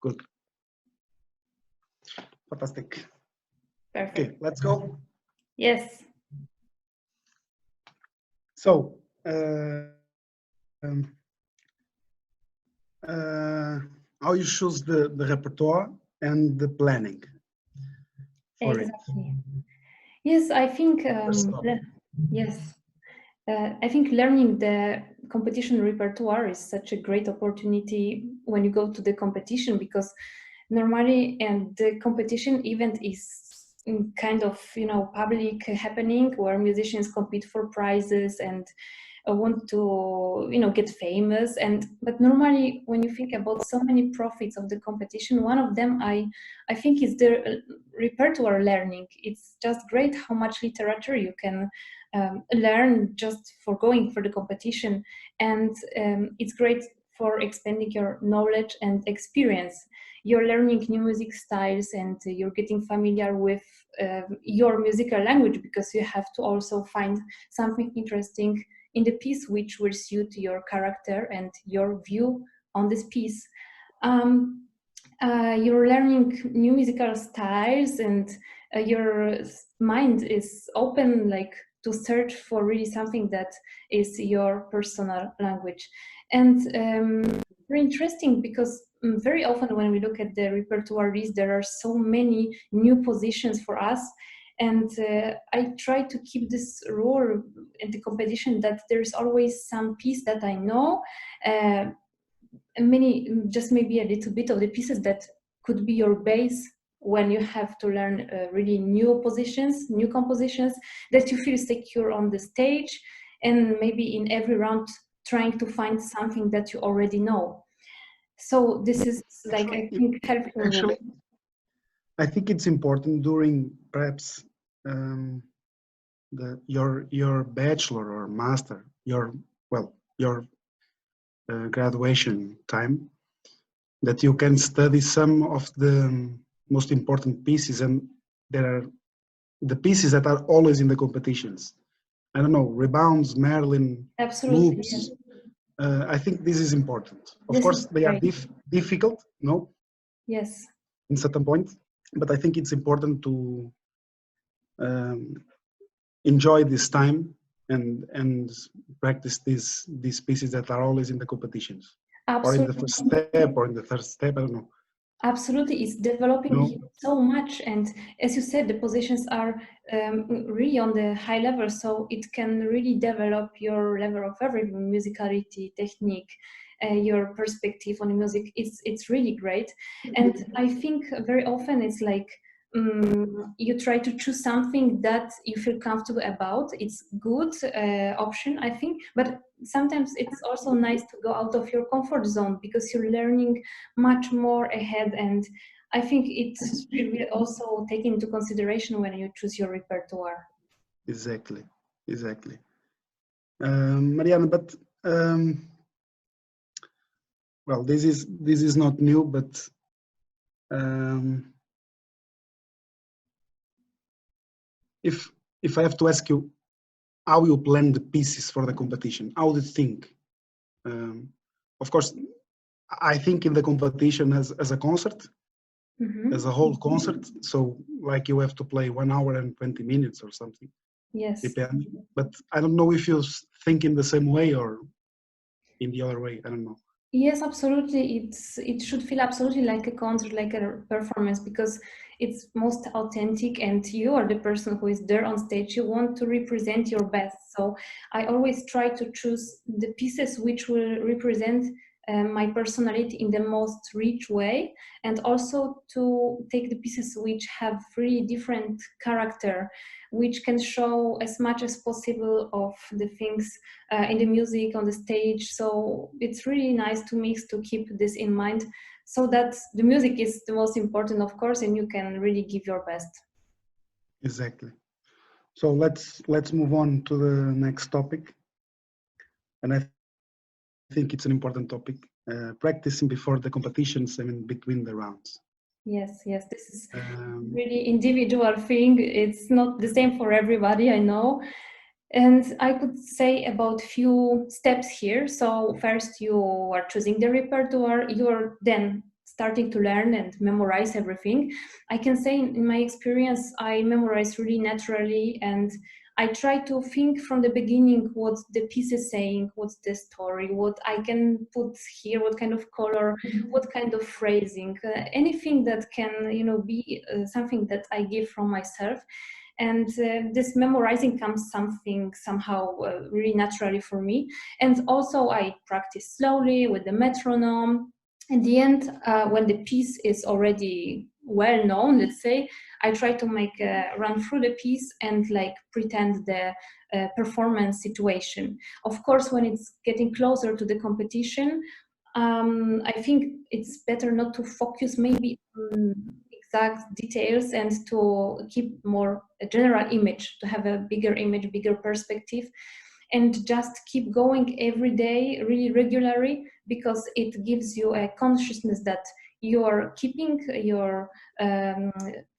Good. Fantastic. Perfect. Okay, let's go. Yes. So, how you choose the repertoire and the planning for Exactly. Yes, I think yes. I think learning the competition repertoire is such a great opportunity when you go to the competition, because normally and the competition event is kind of public happening where musicians compete for prizes and want to get famous. But normally when you think about so many profits of the competition, one of them I think is the repertoire learning. It's just great how much literature you can learn just for going for the competition, and it's great for expanding your knowledge and experience. You're learning new music styles, and you're getting familiar with your musical language, because you have to also find something interesting in the piece which will suit your character and your view on this piece. You're learning new musical styles, and your mind is open, like, to search for really something that is your personal language. And very interesting, because very often when we look at the repertoire list, there are so many new positions for us. And I try to keep this rule in the competition, that there's always some piece that I know, just maybe a little bit of the pieces that could be your base when you have to learn really new positions, new compositions, that you feel secure on the stage, and maybe in every round trying to find something that you already know. So this is like, I think, helping. Actually, I think it's important during perhaps your bachelor or master, your graduation time, that you can study some of the most important pieces, and there are the pieces that are always in the competitions. I don't know, rebounds, Merlin, Absolutely, loops. yes. I think this is important. Of This course, is they are great. difficult, no? Yes. In certain points, but I think it's important to enjoy this time and practice these pieces that are always in the competitions. Absolutely. Or in the first step or in the third step, I don't know. Absolutely, it's developing you so much, and as you said, the positions are really on the high level, so it can really develop your level of everything: musicality, technique, your perspective on the music. It's really great, and I think very often it's like you try to choose something that you feel comfortable about. It's good option, I think, but sometimes it's also nice to go out of your comfort zone, because you're learning much more ahead, and I think it should be also taken into consideration when you choose your repertoire. Exactly. Marianna, but well, this is not new, but if I have to ask you how you plan the pieces for the competition, how do you think? Of course, I think in the competition as a concert, as a whole concert. So like you have to play 1 hour and 20 minutes or something. Yes. Depends. But I don't know if you think in the same way or in the other way. I don't know. Yes, absolutely. It should feel absolutely like a concert, like a performance, because it's most authentic, and you are the person who is there on stage. You want to represent your best. So I always try to choose the pieces which will represent my personality in the most rich way, and also to take the pieces which have really different character, which can show as much as possible of the things in the music on the stage. So it's really nice to mix, to keep this in mind, so that the music is the most important, of course, and you can really give your best. Exactly. So let's move on to the next topic, and I think it's an important topic: practicing before the competitions and between the rounds. Yes, this is really individual thing. It's not the same for everybody, I know. And I could say about few steps here. So first, you are choosing the repertoire. You're then starting to learn and memorize everything, I can say in my experience, I memorize really naturally, and I try to think from the beginning what the piece is saying, what's the story, what I can put here, what kind of color, what kind of phrasing, anything that can, you know, be something that I give from myself. And this memorizing comes somehow really naturally for me. And also I practice slowly with the metronome. In the end, when the piece is already well known, let's say, I try to make run through the piece and like pretend the performance situation. Of course, when it's getting closer to the competition, I think it's better not to focus maybe on exact details and to keep more a general image, to have a bigger image, bigger perspective, and just keep going every day really regularly, because it gives you a consciousness that you're keeping your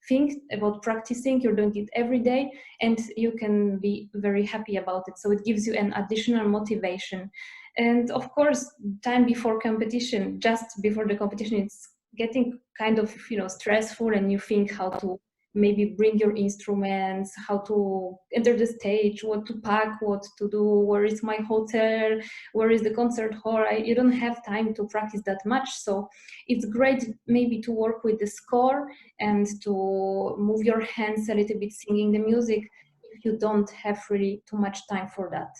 thing about practicing, you're doing it every day, and you can be very happy about it. So it gives you an additional motivation. And of course, time before competition, just before the competition, it's getting kind of, you know, stressful, and you think how to maybe bring your instruments, how to enter the stage, what to pack, what to do, where is my hotel, where is the concert hall. You don't have time to practice that much. So it's great maybe to work with the score and to move your hands a little bit singing the music if you don't have really too much time for that.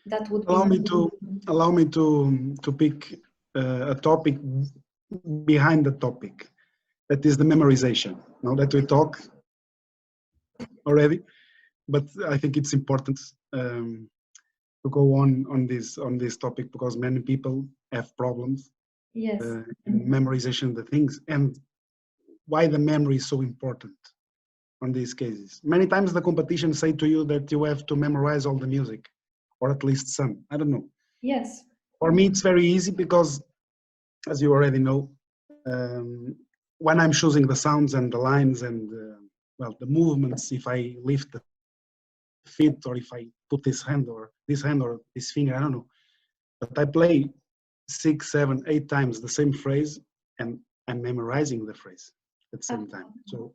That would allow me to pick a topic behind the topic, that is the memorization. Now that we talk already, but I think it's important to go on this topic, because many people have problems in memorization of the things, and why the memory is so important on these cases. Many times the competition say to you that you have to memorize all the music, or at least some. I don't know. Yes. For me, it's very easy, because, as you already know, when I'm choosing the sounds and the lines and well, the movements, if I lift the feet, or if I put this hand or this finger, I don't know. But I play 6, 7, 8 times the same phrase, and I'm memorizing the phrase at the same time. So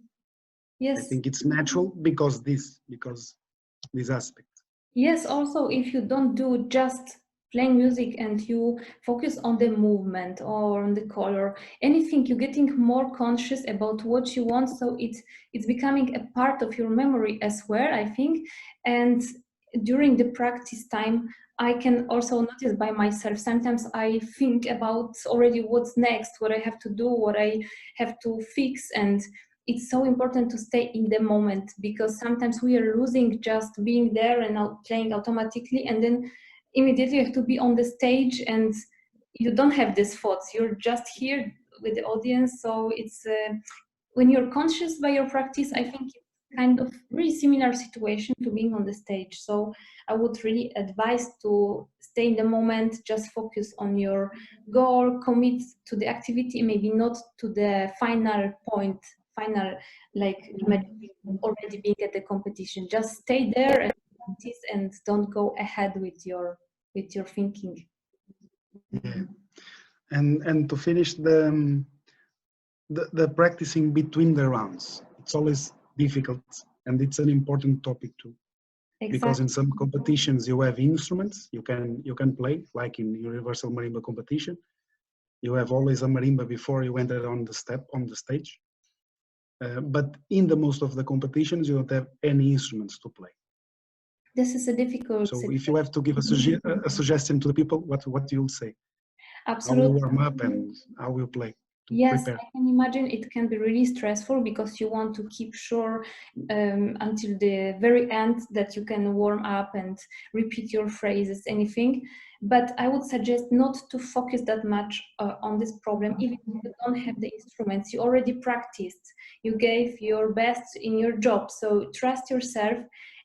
yes, I think it's natural because this aspect. Yes, also if you don't do just playing music and you focus on the movement or on the color, anything, you're getting more conscious about what you want. So it's becoming a part of your memory as well, I think. And during the practice time, I can also notice by myself, sometimes I think about already what's next, what I have to do, what I have to fix. And it's so important to stay in the moment, because sometimes we are losing just being there and now playing automatically, and then immediately you have to be on the stage and you don't have these thoughts, you're just here with the audience. So it's when you're conscious by your practice, I think it's kind of really similar situation to being on the stage. So I would really advise to stay in the moment, just focus on your goal, commit to the activity, maybe not to the final point, like already being at the competition. Just stay there and practice, and don't go ahead with your thinking. Yeah, and to finish the practicing between the rounds, it's always difficult, and it's an important topic too. Exactly. Because in some competitions you have instruments you can play, like in Universal Marimba competition, you have always a marimba before you enter on the stage. But in the most of the competitions, you don't have any instruments to play. This is a difficult So situation. if you have to give a suggestion to the people, what you'll say? Absolutely. How we warm up and how we play. Yes, prepare. I can imagine it can be really stressful, because you want to keep sure until the very end that you can warm up and repeat your phrases, anything. But I would suggest not to focus that much on this problem, even if you don't have the instruments. You already practiced, you gave your best in your job, so trust yourself.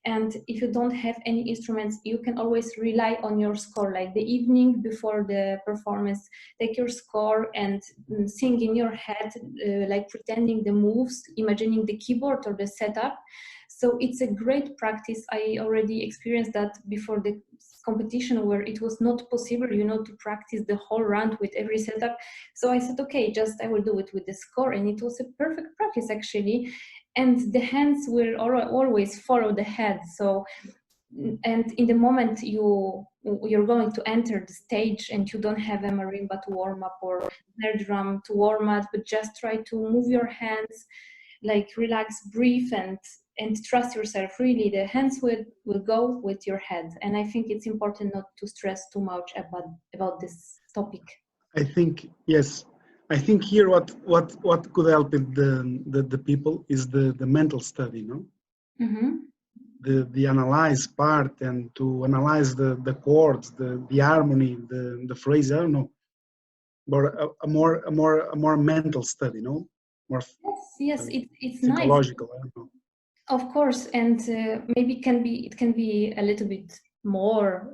And if you don't have any instruments, you can always rely on your score. Like the evening before the performance, take your score and sing in your head, like pretending the moves, imagining the keyboard or the setup. So it's a great practice. I already experienced that before the competition where it was not possible, you know, to practice the whole round with every setup. So I said, okay, just I will do it with the score, and it was a perfect practice actually. And the hands will always follow the head. So, and in the moment you're going to enter the stage and you don't have a marimba to warm up or snare drum to warm up, but just try to move your hands, like relax, breathe, and trust yourself. Really, the hands will go with your head. And I think it's important not to stress too much about this topic. I think, yes. I think here what could help the people is the mental study, no? Mm-hmm. The analyze part, and to analyze the chords, the harmony, the phrase, I don't know, but a more mental study, no? More yes, it's psychological, nice. I don't know. Of course, and maybe it can be a little bit more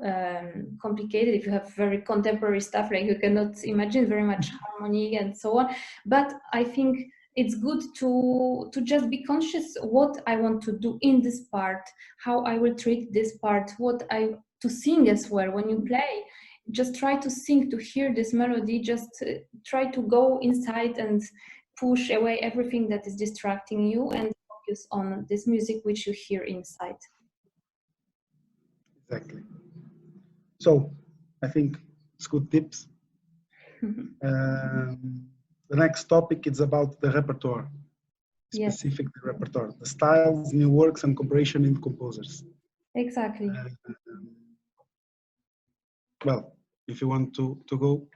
complicated if you have very contemporary stuff, like you cannot imagine very much harmony and so on. But I think it's good to just be conscious what I want to do in this part, how I will treat this part, to sing as well. When you play, just try to sing, to hear this melody, just try to go inside and push away everything that is distracting you and focus on this music which you hear inside. Exactly. So I think it's good tips. The next topic is about the repertoire, specific repertoire, the styles, new works, and cooperation in composers. Exactly. Well, if you want to go.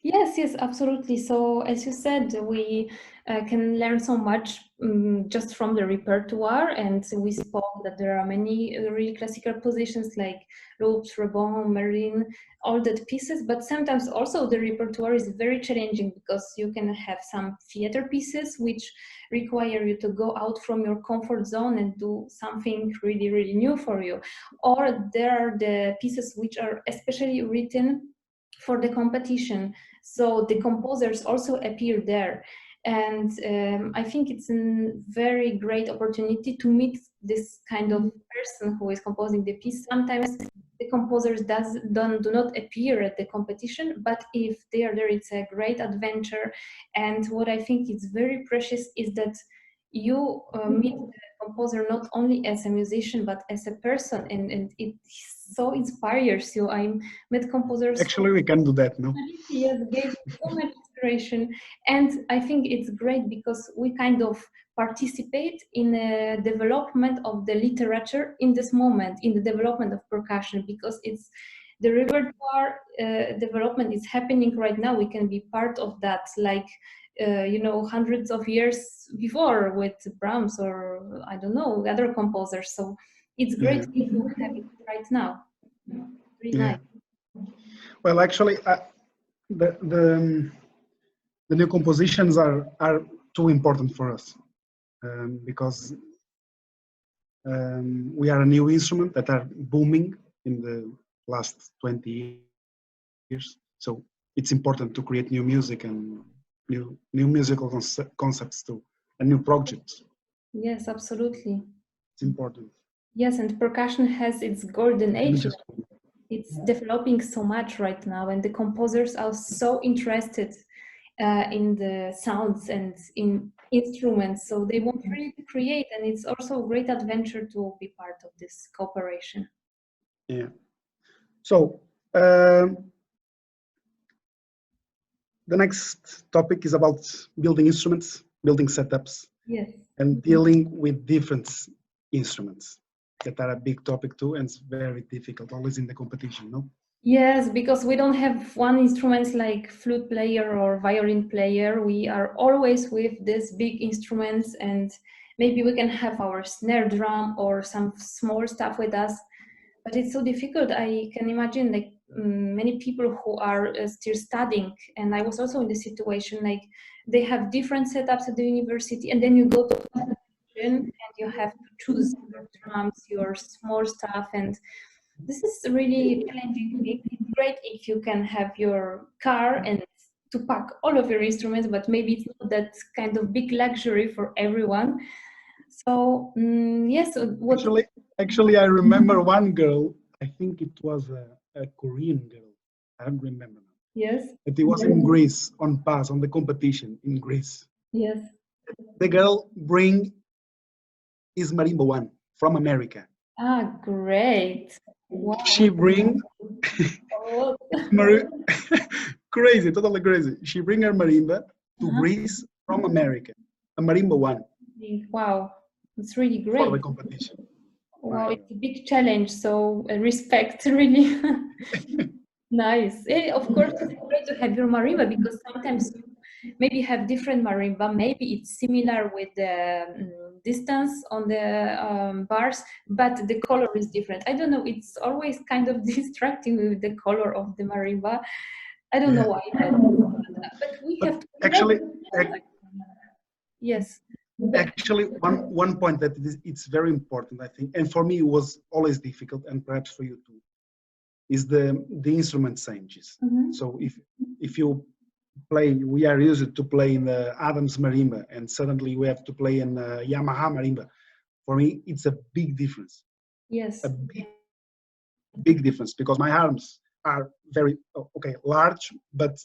Yes, absolutely. So as you said, we can learn so much just from the repertoire, and we spoke that there are many really classical positions like loops, rebond, marine, all that pieces, but sometimes also the repertoire is very challenging because you can have some theater pieces which require you to go out from your comfort zone and do something really, really new for you. Or there are the pieces which are especially written for the competition. So the composers also appear there. And I think it's a very great opportunity to meet this kind of person who is composing the piece. Sometimes the composers do not appear at the competition, but if they are there, it's a great adventure. And what I think is very precious is that you meet the composer not only as a musician, but as a person, and it so inspires you. I met composers. Actually, we can do that, no? Yes, gave so much inspiration, and I think it's great because we kind of participate in the development of the literature in this moment, in the development of percussion, because it's the repertoire development is happening right now. We can be part of that, like hundreds of years before with Brahms or I don't know other composers. So it's great if we have it right now. Really nice. Well, actually, the new compositions are too important for us because we are a new instrument that are booming in the last 20 years. So it's important to create new music and new musical concepts too, and new projects. Yes, absolutely. It's important. Yes, and percussion has its golden age. It's developing so much right now, and the composers are so interested in the sounds and in instruments, so they want really to create, and it's also a great adventure to be part of this cooperation. Yeah. So the next topic is about building instruments, building setups, and dealing with different instruments that are a big topic too, and it's very difficult, always in the competition, no? Yes, because we don't have one instrument like flute player or violin player. We are always with these big instruments, and maybe we can have our snare drum or some small stuff with us, but it's so difficult. I can imagine like many people who are still studying, and I was also in the situation, like they have different setups at the university, and then you go to competition and you have to choose your drums, your small stuff, and this is really challenging. It's great if you can have your car and to pack all of your instruments, but maybe it's not that kind of big luxury for everyone. So yes, Actually, I remember one girl I think it was a Korean girl. I don't remember now. Yes. But it was in Greece, on PAS, on the competition in Greece. Yes. The girl bring his marimba one from America. Ah, great. Wow. She bring Oh. crazy, totally crazy. She bring her marimba to Greece from America, a marimba one. Wow, it's really great. For the competition. Wow, it's a big challenge, so respect, really. Nice. Of course, it's great to have your marimba because sometimes you maybe have different marimba. Maybe it's similar with the distance on the bars, but the color is different. I don't know. It's always kind of distracting with the color of the marimba. I don't know why, but we have to actually. Yes. Actually, one point that it's very important, I think, and for me it was always difficult, and perhaps for you too, is the instrument changes. So if you play, we are used to play in the Adams marimba, and suddenly we have to play in Yamaha marimba. For me, it's a big difference. Yes. A big difference, because my arms are very large, but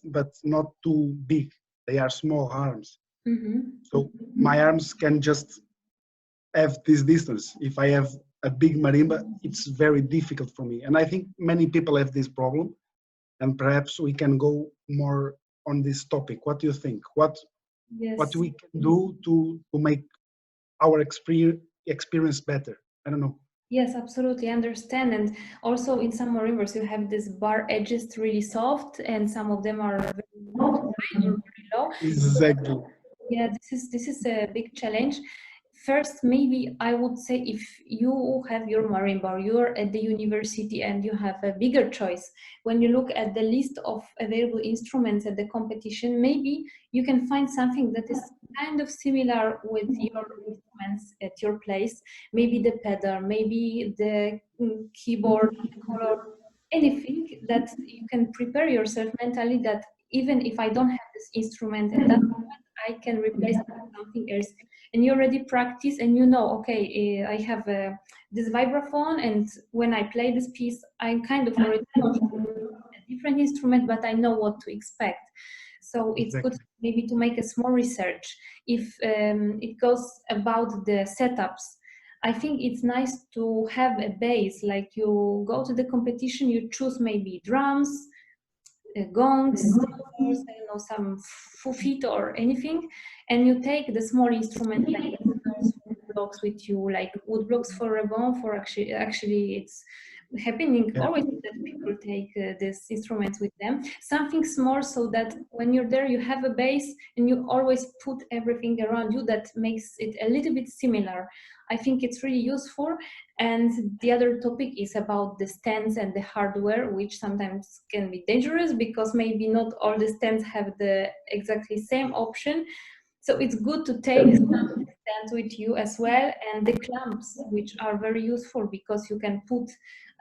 not too big. They are small arms. So my arms can just have this distance. If I have a big marimba, it's very difficult for me. And I think many people have this problem, and perhaps we can go more on this topic. What do you think? What we can do to make our experience better? I don't know. Yes, absolutely, I understand. And also in some marimbas, you have this bar edges really soft, and some of them are very high or very low. Exactly. Yeah, this is a big challenge. First, maybe I would say if you have your marimba, or you're at the university and you have a bigger choice, when you look at the list of available instruments at the competition, maybe you can find something that is kind of similar with your instruments at your place. Maybe the pedal, maybe the keyboard, the color, anything that you can prepare yourself mentally that even if I don't have this instrument at that moment, I can replace it with something else. And you already practice and you know, okay, I have this vibraphone, and when I play this piece, I kind of already know a different instrument, but I know what to expect. So it's good maybe to make a small research. If it goes about the setups, I think it's nice to have a base, like you go to the competition, you choose maybe drums, gongs, I don't know, some fufito or anything, and you take the small instrument like wood blocks with you, like wood blocks for a bomb. For actually, it's happening always that people take these instruments with them. Something small, so that when you're there, you have a base, and you always put everything around you that makes it a little bit similar. I think it's really useful. And the other topic is about the stands and the hardware, which sometimes can be dangerous because maybe not all the stands have the exactly same option. So it's good to take some stands with you as well, and the clamps, which are very useful because you can put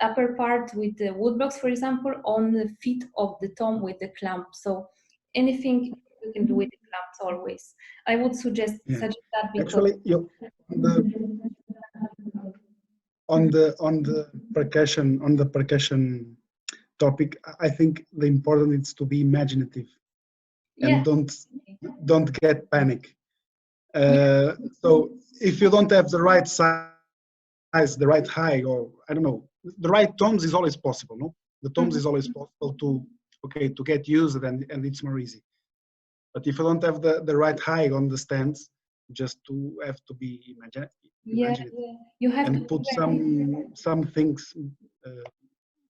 upper part with the wood blocks, for example, on the feet of the tom with the clamp. So anything you can do with the clamps always. I would suggest that because actually, on the percussion topic, I think the important is to be imaginative and don't get panic. So if you don't have the right size, the right height, or I don't know, the right tones is always possible. No, the tones is always possible to get used, and it's more easy. But if you don't have the right height on the stands, just to have to be imaginative. You have and to put some things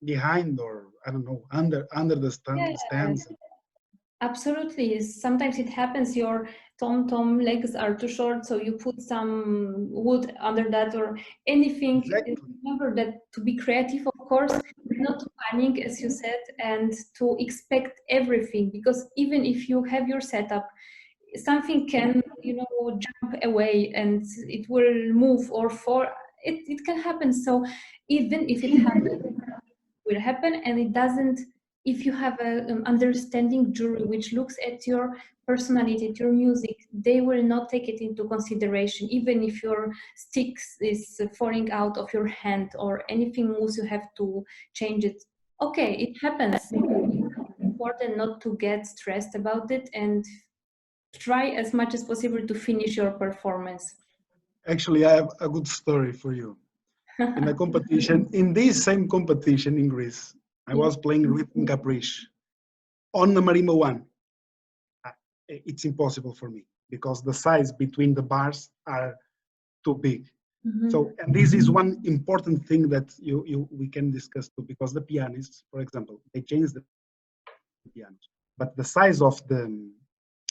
behind, or I don't know, under the stands. Absolutely. Sometimes it happens your tom legs are too short, so you put some wood under that or anything. Exactly. Remember that to be creative, of course, not to panic, as you said, and to expect everything, because even if you have your setup, something can, jump away and it will move or fall. It can happen. So even if it happens, it will happen, and it doesn't if you have an understanding jury which looks at your personality, at your music, they will not take it into consideration, even if your stick is falling out of your hand or anything moves, you have to change it. Okay, it happens. It's important not to get stressed about it and try as much as possible to finish your performance. Actually, I have a good story for you. In a competition, in this same competition in Greece, I was playing rhythm caprice on the marimba one. It's impossible for me because the size between the bars are too big. So, and this is one important thing that we can discuss too, because the pianists, for example, they change the piano, but the size of the,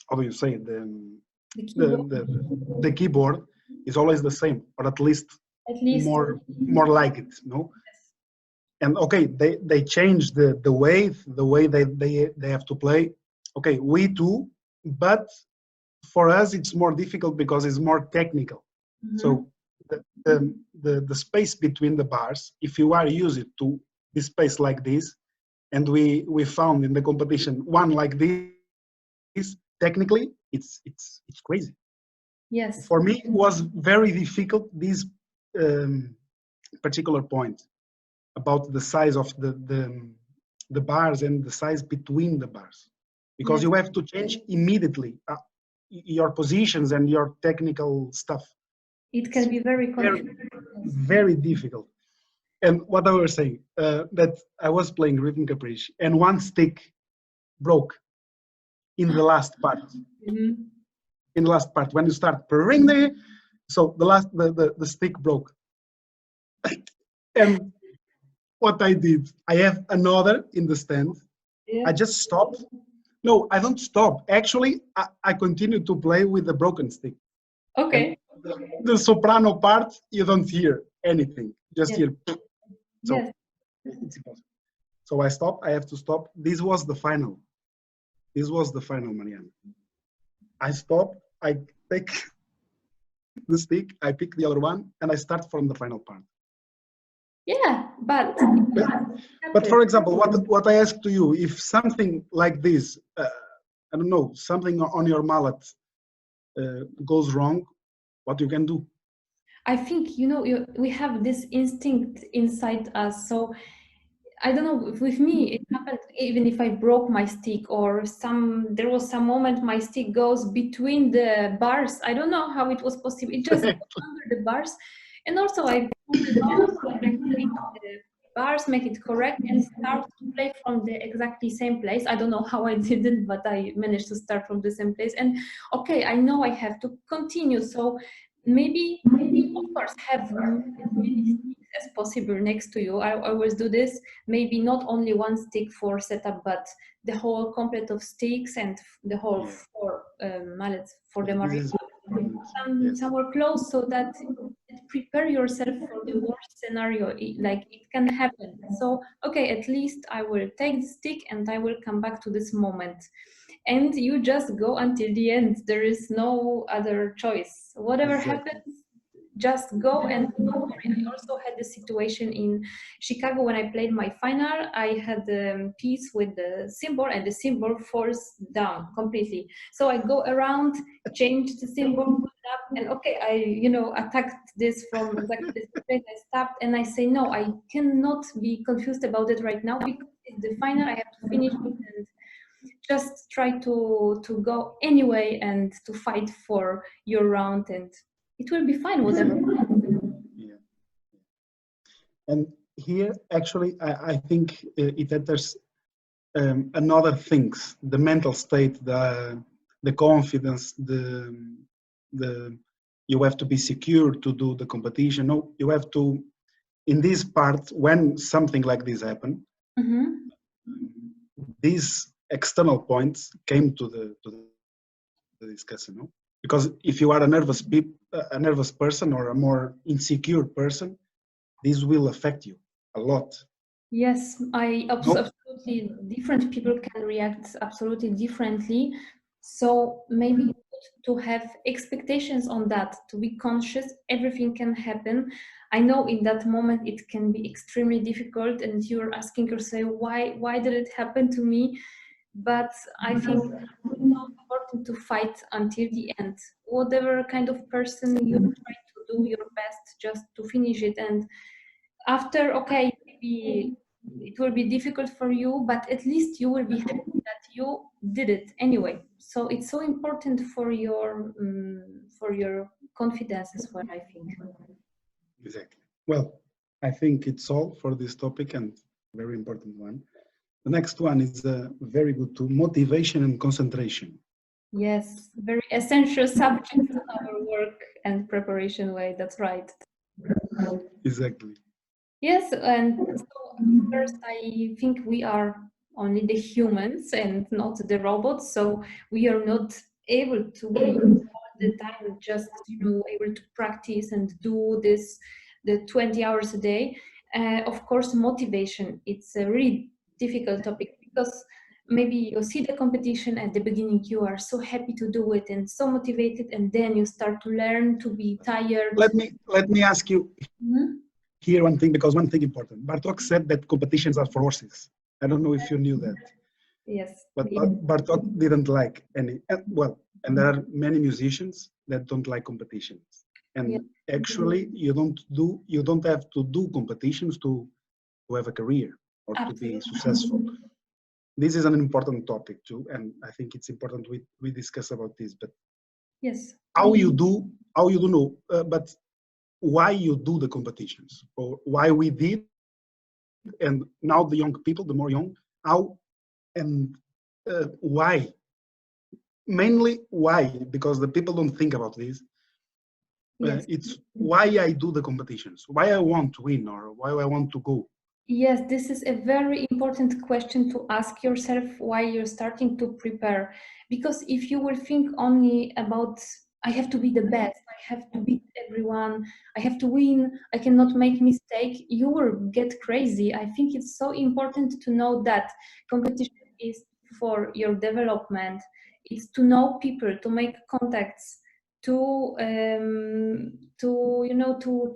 how do you say, the keyboard is always the same, or at least more like it, no? And okay, they change the way they have to play. Okay, we do, but for us it's more difficult because it's more technical. So the space between the bars, if you are used to this space like this, and we found in the competition one like this, technically it's crazy. Yes. For me, it was very difficult, this particular point about the size of the bars and the size between the bars, because you have to change immediately your positions and your technical stuff. It can be very very difficult. And what I was saying, that I was playing rhythm caprice and one stick broke in the last part. In the last part, when you start purring there, so the stick broke. And what I did, I have another in the stand. I just stopped. No, I don't stop. Actually, I continue to play with the broken stick. Okay. The soprano part, you don't hear anything. Just hear. So it's impossible. So I stop. I have to stop. This was the final. This was the final, Marianna. I stop. I take the stick. I pick the other one, and I start from the final part. Yeah, but for example, what I ask to you, if something like this, I don't know, something on your mallet goes wrong, what you can do? I think, you know, we have this instinct inside us. So I don't know, with me, it happened even if I broke my stick or there was some moment my stick goes between the bars. I don't know how it was possible. It just goes under the bars. And also I the bars, make it correct, and start to play from the exactly same place. I don't know how I did it, but I managed to start from the same place. And okay, I know I have to continue. So maybe of course have as many sticks as possible next to you. I always do this. Maybe not only one stick for setup, but the whole complete of sticks and the whole 4 mallets for the Marianna. Somewhere close, so that prepare yourself for the worst scenario, like it can happen. So okay, at least I will take the stick and I will come back to this moment, and you just go until the end. There is no other choice. Whatever happens, just go. And I also had the situation in Chicago when I played my final. I had a piece with the cymbal and the cymbal falls down completely. So I go around, change the cymbal, and okay, I attacked this from exactly this place. I stopped and I say, no, I cannot be confused about it right now because it's the final. I have to finish it and just try to go anyway and to fight for your round, and it will be fine, whatever. Yeah. And here, actually, I think it enters another things: the mental state, the confidence, the you have to be secure to do the competition. No, you have to, in this part, when something like this happen, these external points came to the discussion. No? Because if you are a nervous person or a more insecure person, this will affect you a lot. Yes, absolutely. Different people can react absolutely differently. So maybe good to have expectations on that, to be conscious. Everything can happen. I know in that moment it can be extremely difficult, and you're asking yourself, why did it happen to me? But I think it's so important to fight until the end. Whatever kind of person you try to do your best just to finish it, and after, okay, maybe it will be difficult for you, but at least you will be happy that you did it anyway. So it's so important for your confidence as well, I think. Exactly. Well, I think it's all for this topic, and very important one. The next one is very good too, motivation and concentration. Yes, very essential subject to our work and preparation way. That's right. Exactly. Yes, and so first I think we are only the humans and not the robots, so we are not able to be all the time just able to practice and do this the 20 hours a day. Of course, motivation, it's a really difficult topic because maybe you see the competition at the beginning, you are so happy to do it and so motivated, and then you start to learn to be tired. Let me ask you here one thing, because one thing important. Bartok said that competitions are for horses. I don't know if you knew that. Yes. But Bartok didn't like any. Well, and there are many musicians that don't like competitions. And actually, you don't have to do competitions to have a career or to be successful. This is an important topic too, and I think it's important we discuss about this. But yes, how you do know, but why you do the competitions, or why we did, and now the young people, the more young, how and why? Mainly why? Because the people don't think about this. Yes. It's why I do the competitions, why I want to win, or why I want to go. Yes, this is a very important question to ask yourself while you're starting to prepare. Because if you will think only about, I have to be the best, I have to beat everyone, I have to win, I cannot make mistake, you will get crazy. I think it's so important to know that competition is for your development. It's to know people, to make contacts, to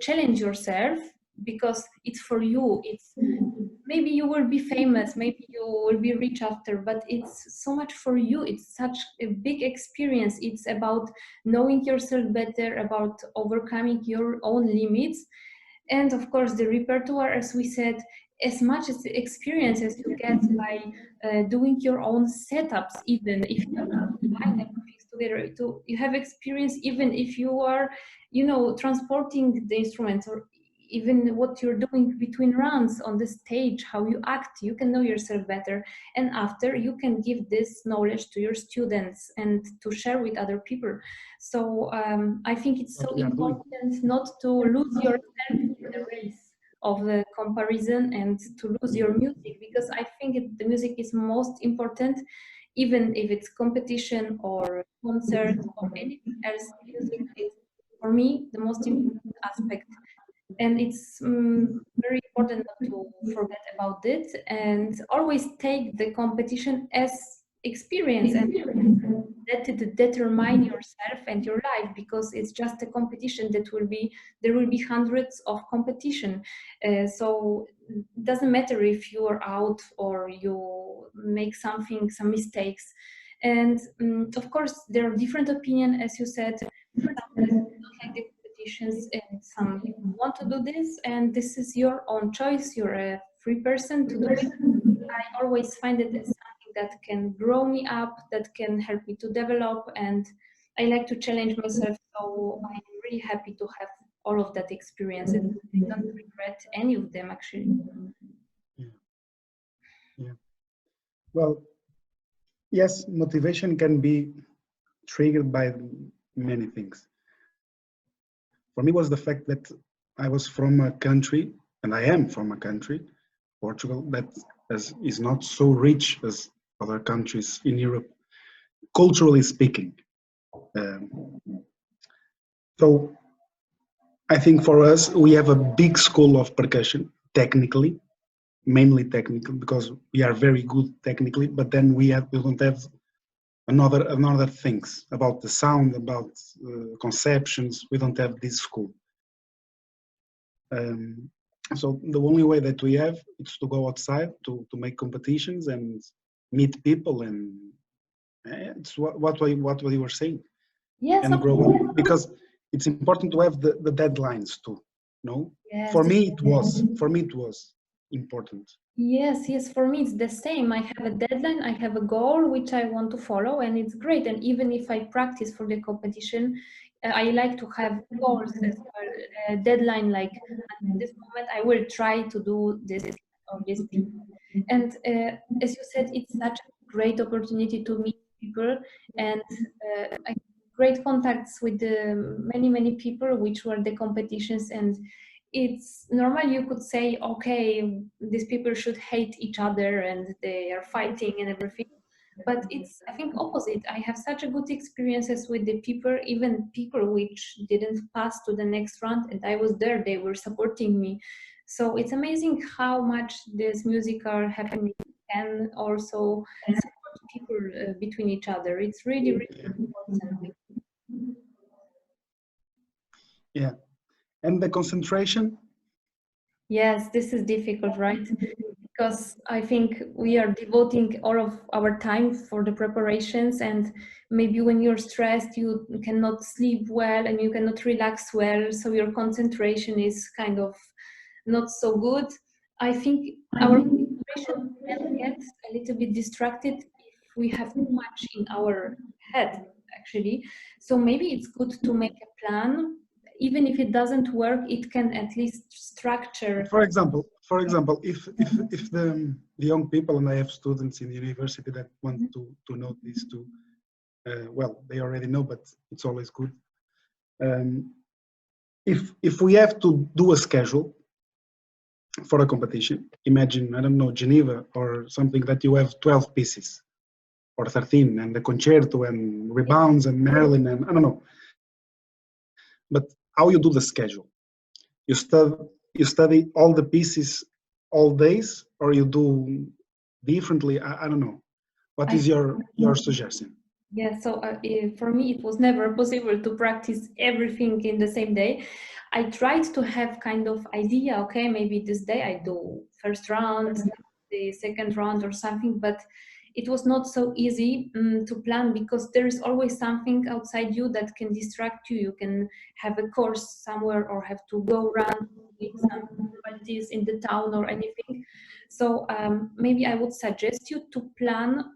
challenge yourself, because it's for you. It's maybe you will be famous, maybe you will be rich after, but it's so much for you. It's such a big experience. It's about knowing yourself better, about overcoming your own limits, and of course the repertoire, as we said, as much as the experience as you get by doing your own setups, even if you combine everything together, you have experience, even if you are transporting the instruments, or even what you're doing between runs on the stage, how you act, you can know yourself better, and after you can give this knowledge to your students and to share with other people. So I think it's so important not to lose yourself in the race of the comparison and to lose your music, because I think the music is most important. Even if it's competition or concert or anything else, music is for me the most important aspect. And it's very important not to forget about it, and always take the competition as experience and let it determine yourself and your life, because it's just a competition that there will be hundreds of competition. So it doesn't matter if you are out or you make some mistakes. And of course there are different opinions, as you said. Some don't like the competitions and some people want to do this, and this is your own choice. You're a free person to do it. I always find it as something that can grow me up, that can help me to develop, and I like to challenge myself. So I'm really happy to have all of that experience, and I don't regret any of them, actually. Yeah. Well, yes, motivation can be triggered by many things. For me, was the fact that I was from a country, and I am from a country, Portugal, that is not so rich as other countries in Europe, culturally speaking. So I think for us, we have a big school of percussion, technically, mainly technical, because we are very good technically, but then we don't have another things about the sound, about conceptions. We don't have this school. So the only way that we have is to go outside to make competitions and meet people, and it's what we were saying. Yes, and grow up, because it's important to have the deadlines too. No, yes, for me it was important. Yes, for me it's the same. I have a deadline, I have a goal which I want to follow, and it's great. And even if I practice for the competition, I like to have goals as well, a deadline, like at this moment I will try to do this or this thing. And as you said, it's such a great opportunity to meet people, and I great contacts with many people which were the competitions. And it's normal, you could say, okay, these people should hate each other and they are fighting and everything, but it's, I think, opposite. I have such a good experiences with the people, even people which didn't pass to the next round, and I was there, they were supporting me. So it's amazing how much this music are happening, and also support people between each other. It's really important. Yeah, and the concentration. Yes, this is difficult, right? Because I think we are devoting all of our time for the preparations, and maybe when you're stressed, you cannot sleep well and you cannot relax well, so your concentration is kind of not so good. I think our concentration can get a little bit distracted if we have too much in our head, actually. So maybe it's good to make a plan. Even if it doesn't work, it can at least structure. For example, if the young people, and I have students in the university that want to know this too, well, they already know, but it's always good. If we have to do a schedule for a competition, imagine, I don't know, Geneva or something, that you have 12 pieces or 13, and the concerto and rebounds and Marilyn, and I don't know. But how you do the schedule? You study all the pieces all days, or you do differently? I don't know. What is your suggestion? Yeah, so for me, it was never possible to practice everything in the same day. I tried to have kind of idea, okay, maybe this day I do first round, the second round or something, but it was not so easy to plan, because there is always something outside you that can distract you. You can have a course somewhere or have to go run, meet some parties in the town or anything. So maybe I would suggest you to plan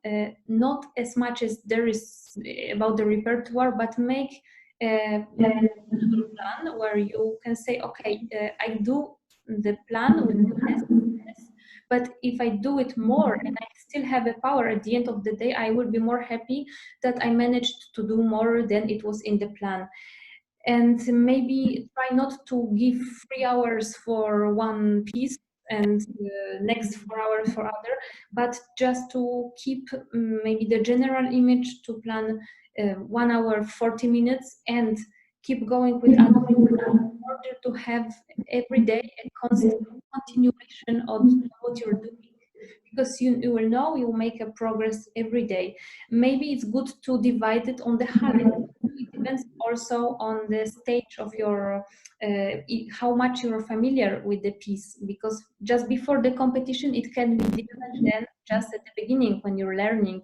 not as much as there is about the repertoire, but make a plan where you can say, okay, I do the plan with this, but if I do it more and I still have a power at the end of the day, I will be more happy that I managed to do more than it was in the plan. And maybe try not to give 3 hours for one piece and next 4 hours for other, but just to keep maybe the general image, to plan 1 hour 40 minutes and keep going with other in order to have every day a constant continuation of what you're doing, because you will know you make a progress every day. Maybe it's good to divide it on the highlight. It depends also on the stage of your how much you're familiar with the piece, because just before the competition it can be different than just at the beginning when you're learning.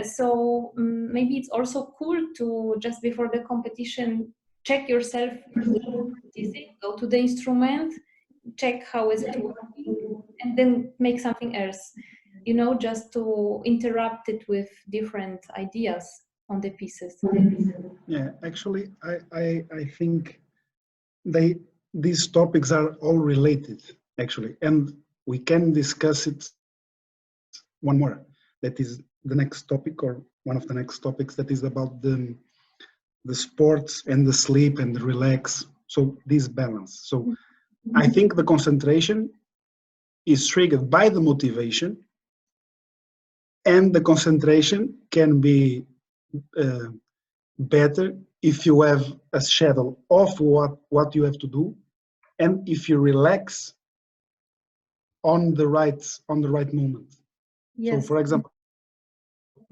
So maybe it's also cool to just before the competition check yourself practicing, go to the instrument, check how is it working, and then make something else, just to interrupt it with different ideas on the pieces. Yeah, actually, I think these topics are all related, actually, and we can discuss it one more. That is the next topic, or one of the next topics, that is about the sports and the sleep and the relax. So this balance. So I think the concentration is triggered by the motivation, and the concentration can be better if you have a schedule of what you have to do, and if you relax on the right moment. Yes. So for example,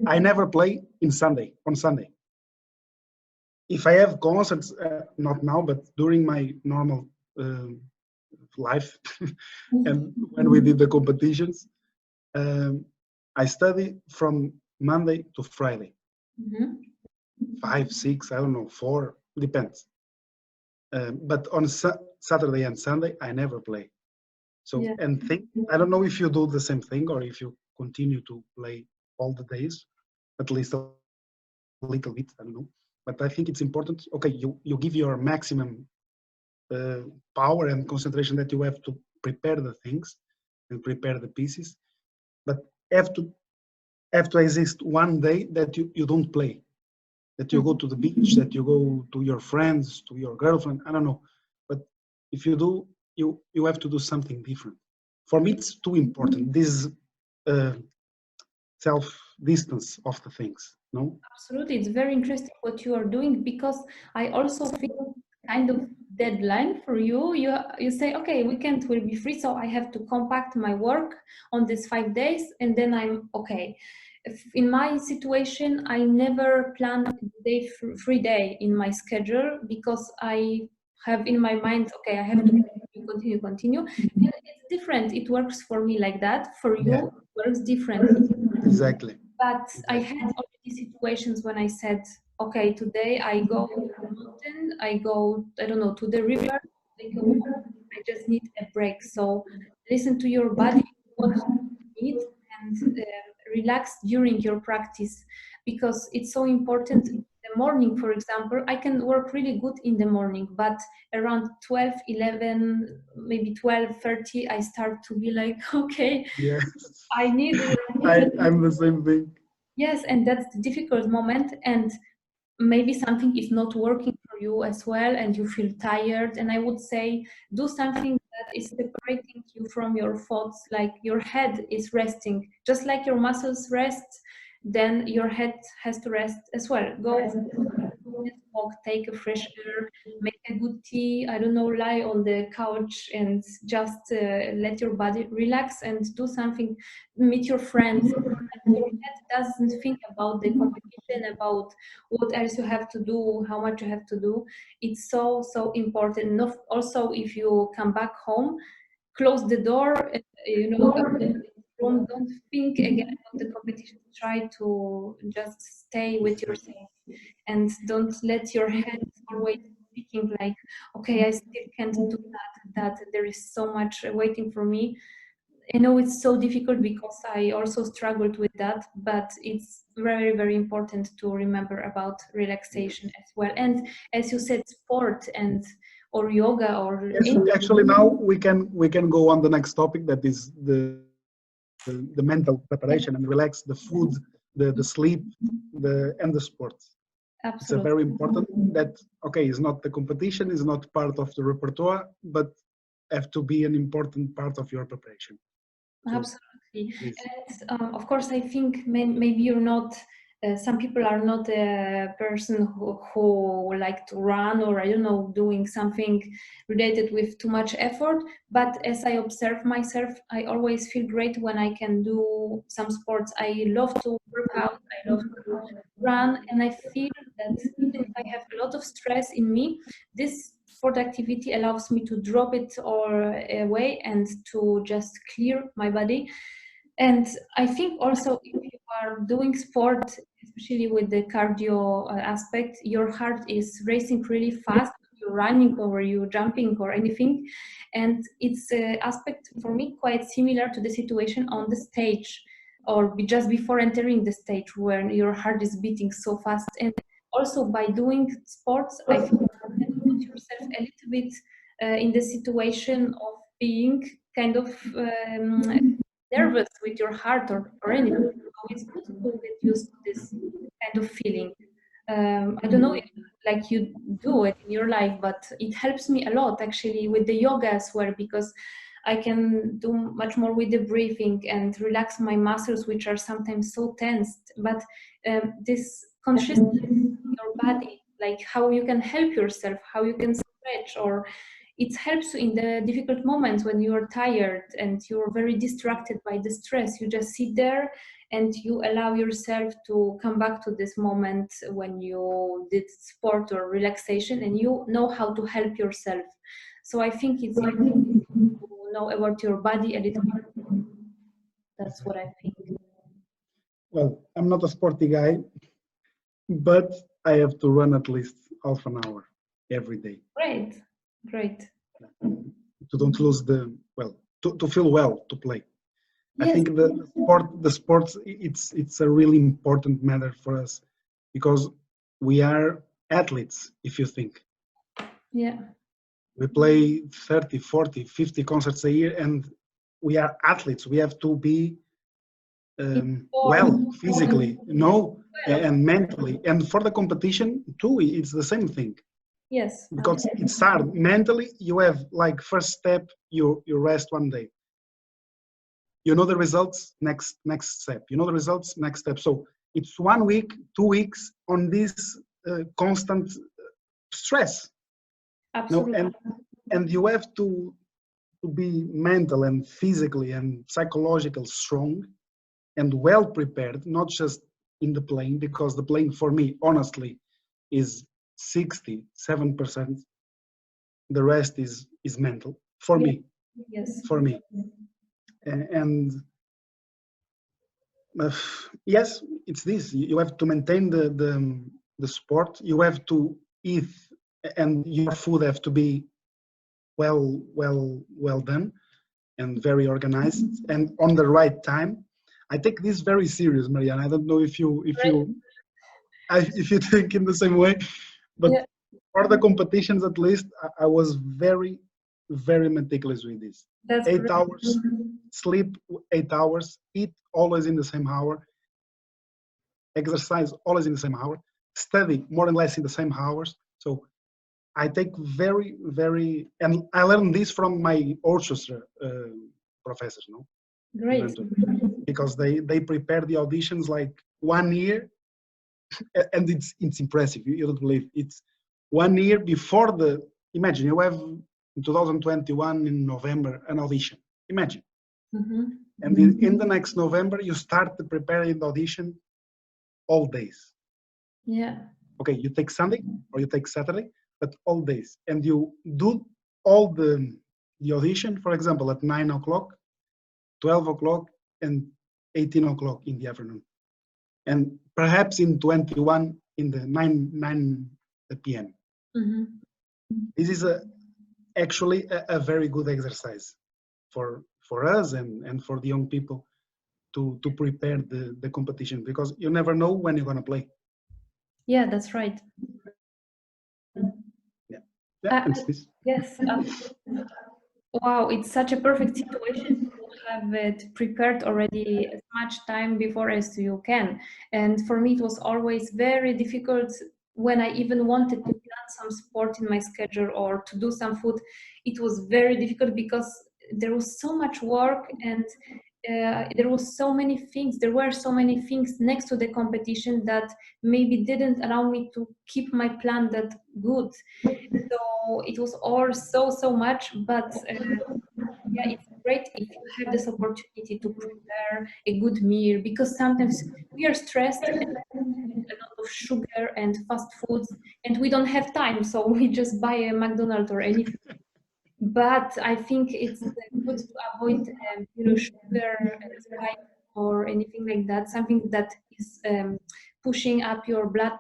I never play on Sunday. If I have concerts, not now, but during my normal life, and when we did the competitions, I study from Monday to Friday. 5, 6, I don't know, 4, depends. But on Saturday and Sunday, I never play. So, and I don't know if you do the same thing or if you continue to play all the days, at least a little bit, I don't know. But I think it's important, okay, you give your maximum power and concentration that you have to prepare the things and prepare the pieces, but have to exist one day that you don't play, that you go to the beach, that you go to your friends, to your girlfriend, I don't know. But if you do, you have to do something different. For me, it's too important, this self-distance of the things, no? Absolutely, it's very interesting what you are doing, because I also feel kind of deadline for you. You say, okay, weekend will be free, so I have to compact my work on these 5 days, and then I'm okay. In my situation, I never plan free day in my schedule, because I have in my mind, okay, I have to continue. And it's different. It works for me like that. For you, it works differently. Exactly. But I had already situations when I said, okay, today I go to the mountain, I go, I don't know, to the river, I just need a break. So listen to your body, what you need, and relax during your practice, because it's so important. In the morning, for example, I can work really good in the morning, but around 12, 11, maybe 12:30, I start to be like, okay, yes, I need I'm the same thing. Yes, and that's the difficult moment, and maybe something is not working for you as well, and you feel tired. And I would say, do something that is separating you from your thoughts, like your head is resting. Just like your muscles rest, then your head has to rest as well. Go walk, take a fresh air, make a good tea, I don't know, lie on the couch and just let your body relax and do something, meet your friends. Your head doesn't think about the competition, about what else you have to do, how much you have to do. It's so, so important. Also, if you come back home, close the door, don't think again about the competition. Try to just stay with yourself and don't let your head always thinking like, okay, I still can't do that there is so much waiting for me. I know it's so difficult because I also struggled with that, but it's very, very important to remember about relaxation as well. And as you said, sport and or yoga or yes, actually now we can go on the next topic, that is the mental preparation and relax, the food, the sleep, and the sports. Absolutely. It's a very important that, okay, it's not the competition, is not part of the repertoire, but have to be an important part of your preparation. Absolutely. And of course, I think maybe you're not, some people are not a person who like to run, or I don't know, doing something related with too much effort. But as I observe myself, I always feel great when I can do some sports. I love to work out, I love to run, and I feel that even if I have a lot of stress in me, this sport activity allows me to drop it all away and to just clear my body. And I think also if you are doing sport, especially with the cardio aspect, your heart is racing really fast. You're running or you're jumping or anything. And it's an aspect for me quite similar to the situation on the stage, or just before entering the stage, where your heart is beating so fast. And also by doing sports, I think you can put yourself a little bit in the situation of being kind of nervous with your heart or anything. So it's good to get used to this kind of feeling. I don't know if like you do it in your life, but it helps me a lot actually with the yoga as well, because I can do much more with the breathing and relax my muscles, which are sometimes so tensed. But this consciousness in your body, like how you can help yourself, how you can stretch, or it helps you in the difficult moments when you're tired and you're very distracted by the stress. You just sit there and you allow yourself to come back to this moment when you did sport or relaxation, and you know how to help yourself. So I think it's important to know about your body a little bit. That's what I think. Well, I'm not a sporty guy, but I have to run at least half an hour every day. Great, great. To don't lose to feel well to play. Yes. I think the sports, it's a really important matter for us, because we are athletes, if you think. Yeah. We play 30, 40, 50 concerts a year, and we are athletes. We have to be well physically, and mentally. And for the competition too, it's the same thing. Yes. Because it's hard. Mentally, you have like first step, you rest one day. You know the results, next step. You know the results, next step. So it's 1 week, 2 weeks on this constant stress. Absolutely. And you have to be mental and physically and psychological strong and well prepared, not just in the playing, because the playing for me, honestly, is 67%. The rest is mental for me. Yes. For me. And yes, it's this. You have to maintain the sport. You have to eat, and your food have to be well done and very organized and on the right time. I take this very serious, Marianna. I don't know if you think in the same way, but for the competitions at least, I was very, very meticulous with this. That's 8 great. hours, sleep 8 hours, eat always in the same hour, exercise always in the same hour, study more or less in the same hours. So I take very, very, and I learned this from my orchestra professors, no? Great. Because they prepare the auditions like 1 year, and it's impressive. You don't believe it's 1 year before the. Imagine you have in 2021 in November an audition. Imagine, and in the next November you start preparing the audition all days. Yeah. Okay, you take Sunday or you take Saturday, but all days, and you do all the audition, for example, at 9 o'clock, 12 o'clock, and 18 o'clock in the afternoon, and perhaps in 21 in the 9 p.m. This is actually a very good exercise for us and for the young people to prepare the competition, because you never know when you're going to play. Yeah, that's right. It's this. Yes. Wow, it's such a perfect situation to have it prepared already as much time before as you can. And for me, it was always very difficult when I even wanted to plan some sport in my schedule or to do some food. It was very difficult because there was so much work, and there were so many things next to the competition that maybe didn't allow me to keep my plan that good. So it was all so much, but yeah, it's great if you have this opportunity to prepare a good meal, because sometimes we are stressed and a lot of sugar and fast foods, and we don't have time, so we just buy a McDonald's or anything. But I think it's good to avoid sugar and spice or anything like that, something that is pushing up your blood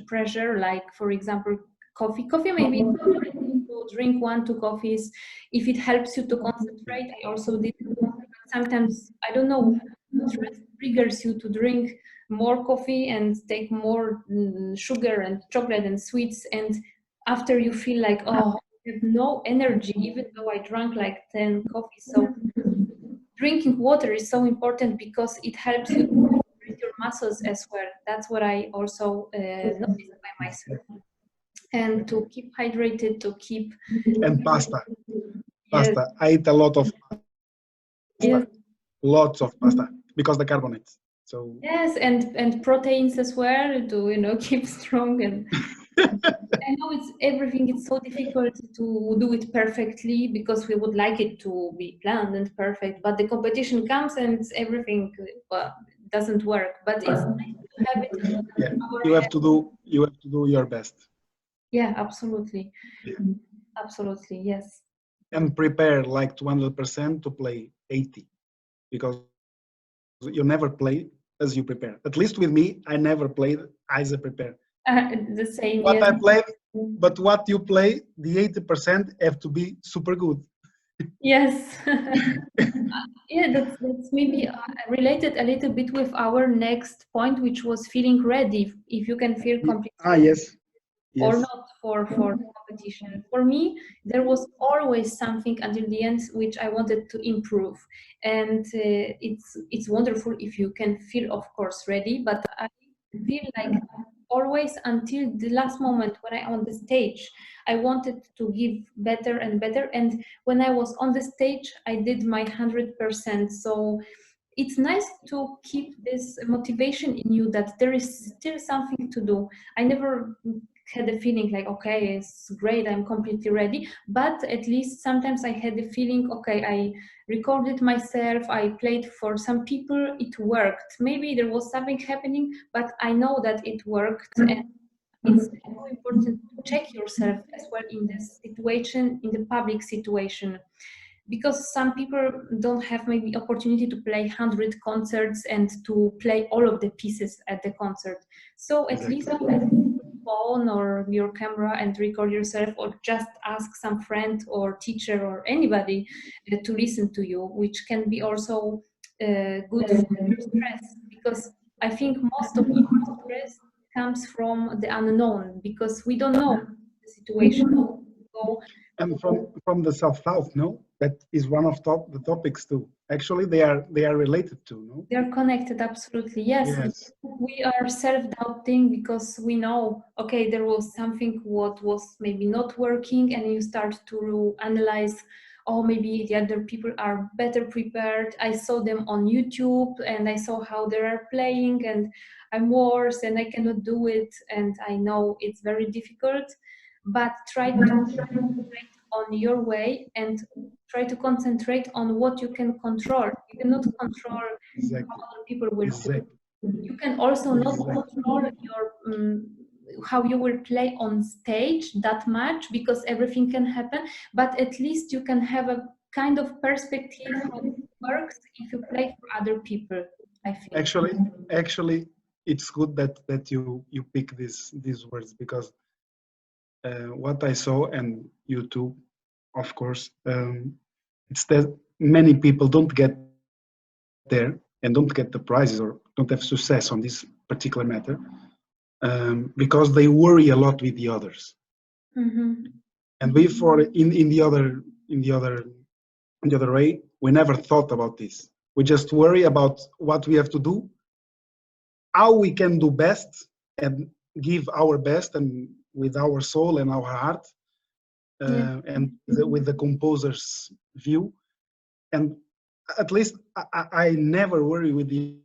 pressure, like for example coffee maybe to drink 1-2 coffees if it helps you to concentrate. I also did sometimes, I don't know, stress triggers you to drink more coffee and take more sugar and chocolate and sweets, and after you feel like, oh, I have no energy even though I drank like 10 coffees. So drinking water is so important because it helps you to breathe your muscles as well. That's what I also noticed by myself. And to keep hydrated, to keep... And pasta. Pasta. Yes. I eat a lot of pasta. Yes. Lots of pasta because the carbonates. So yes, and proteins as well to keep strong and I know it's so difficult to do it perfectly because we would like it to be planned and perfect, but the competition comes and everything doesn't work. But it's nice to have it in Yeah, our you have head. to do your best. Yeah, absolutely. Yeah. Absolutely, yes. And prepare like 200% to play 80, because you never play as you prepare. At least with me, I never played as I prepare. The same, What yes. I played, but what you play, the 80% have to be super good. Yes. Yeah, that's maybe related a little bit with our next point, which was feeling ready, if you can feel completely Yes. or Yes. not for the competition. For me, there was always something until the end which I wanted to improve, and it's wonderful if you can feel, of course, ready. But I feel like always until the last moment when I on the stage, I wanted to give better and better. And when I was on the stage, I did my 100%. So it's nice to keep this motivation in you that there is still something to do. I never had a feeling like, okay, it's great, I'm completely ready. But at least sometimes I had the feeling, okay, I recorded myself, I played for some people, it worked. Maybe there was something happening, but I know that it worked. And it's so important to check yourself as well in this situation, in the public situation, because some people don't have maybe opportunity to play 100 concerts and to play all of the pieces at the concert. So at least you can phone or your camera and record yourself, or just ask some friend or teacher or anybody to listen to you, which can be also good for your stress, because I think most of our stress comes from the unknown, because we don't know the situation. So And from the self-doubt, no, that is one of the topics too. Actually, they are related to, no. they are connected, absolutely, yes. Yes. We are self-doubting because we know, okay, there was something what was maybe not working, and you start to analyze, oh, maybe the other people are better prepared. I saw them on YouTube and I saw how they are playing, and I'm worse and I cannot do it. And I know it's very difficult, but try to concentrate on your way and try to concentrate on what you can control. You cannot control how Exactly. other people will feel. Exactly. You can also not Exactly. control your how you will play on stage that much, because everything can happen. But at least you can have a kind of perspective how it works if you play for other people, I think. Actually, it's good that you pick these words, because what I saw, and you too, of course, it's that many people don't get there and don't get the prizes or don't have success on this particular matter, because they worry a lot with the others. Mm-hmm. And we, for in the other way, we never thought about this. We just worry about what we have to do, how we can do best, and give our best, and with our soul and our heart, and with the composer's view. And at least I never worry with the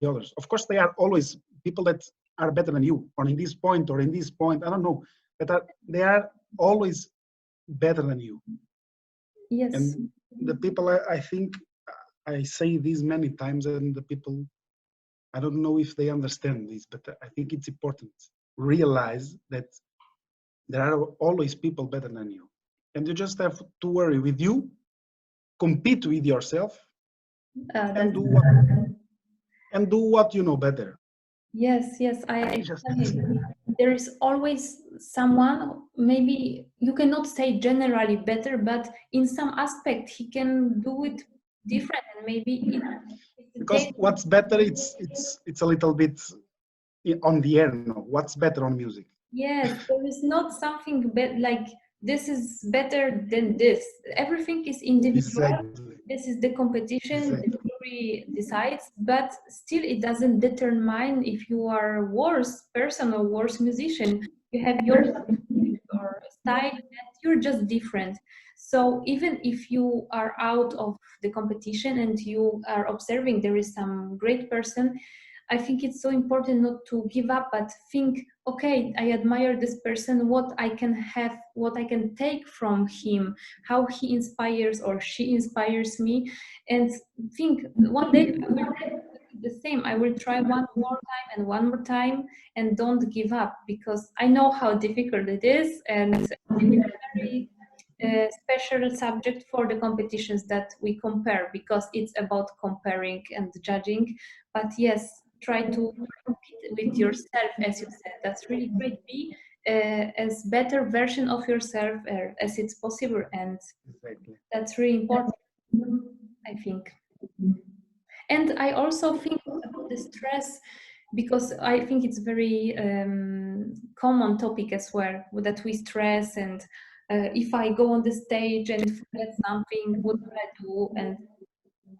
others. Of course, they are always people that are better than you, or in this point, or in this point, I don't know, but they are always better than you. Yes. And the people, I think, I say this many times, and the people, I don't know if they understand this, but I think it's important. Realize that there are always people better than you. And you just have to worry with you, compete with yourself, and do what you know better. Yes, I there is always someone, maybe you cannot say generally better, but in some aspect he can do it different, and maybe it's the Because taste. what's better, it's a little bit on the air. No, what's better on music? Yes, there is not something like this is better than this. Everything is individual. Exactly. This is the competition, the Exactly. jury decides, but still it doesn't determine if you are a worse person or worse musician. You have your style, and you're just different. So even if you are out of the competition and you are observing there is some great person, I think it's so important not to give up, but think, okay, I admire this person, what I can have, what I can take from him, how he inspires or she inspires me, and think one day I will do the same. I will try one more time and one more time, and don't give up, because I know how difficult it is, and it's a very special subject for the competitions that we compare, because it's about comparing and judging. But yes, try to compete with yourself, as you said. That's really great. Be as better version of yourself as it's possible, and that's really important, I think. And I also think about the stress, because I think it's very common topic as well, that we stress, and if I go on the stage and forget something, what do I do? And